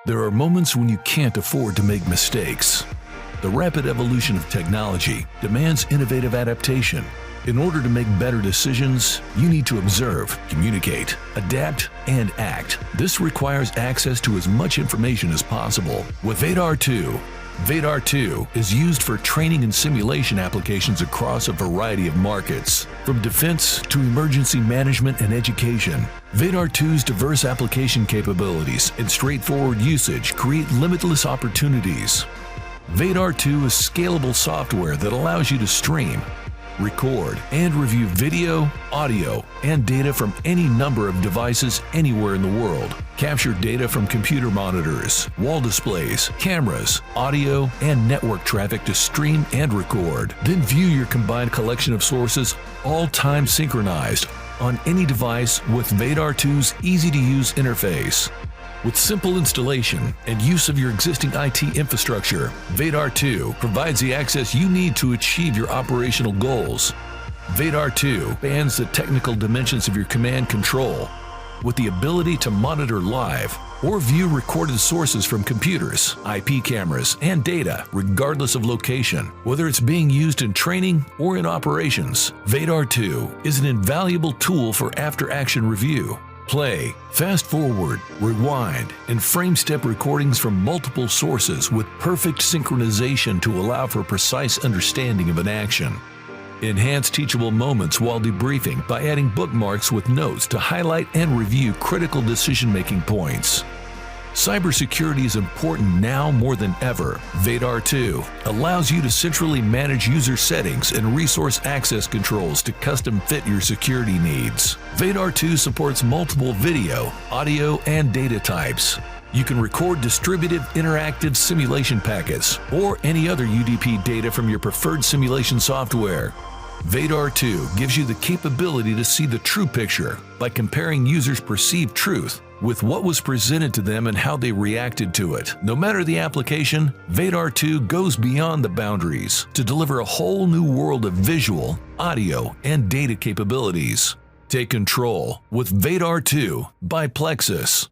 There are moments when you can't afford to make mistakes. The rapid evolution of technology demands innovative adaptation. In order to make better decisions, you need to observe, communicate, adapt, and act. This requires access to as much information as possible. With Vadaar 2, Vadaar 2 is used for training and simulation applications across a variety of markets, from defense to emergency management and education. Vadaar 2's diverse application capabilities and straightforward usage create limitless opportunities. Vadaar 2 is scalable software that allows you to stream, record, and review video, audio, and data from any number of devices anywhere in the world. Capture data from computer monitors, wall displays, cameras, audio, and network traffic to stream and record. Then view your combined collection of sources, all time synchronized, on any device with Vadaar 2's easy-to-use interface. With simple installation and use of your existing IT infrastructure, Vadaar 2 provides the access you need to achieve your operational goals. Vadaar 2 spans the technical dimensions of your command control, with the ability to monitor live or view recorded sources from computers, IP cameras, and data, regardless of location. Whether it's being used in training or in operations, Vadaar 2 is an invaluable tool for after-action review. Play, fast-forward, rewind, and frame-step recordings from multiple sources with perfect synchronization to allow for precise understanding of an action. Enhance teachable moments while debriefing by adding bookmarks with notes to highlight and review critical decision-making points. Cybersecurity is important now more than ever. Vadaar 2 allows you to centrally manage user settings and resource access controls to custom fit your security needs. Vadaar 2 supports multiple video, audio, and data types. You can record distributed interactive simulation packets or any other UDP data from your preferred simulation software. Vadaar 2 gives you the capability to see the true picture by comparing users' perceived truth with what was presented to them and how they reacted to it. No matter the application, Vadaar 2 goes beyond the boundaries to deliver a whole new world of visual, audio, and data capabilities. Take control with Vadaar 2 by Plexsys.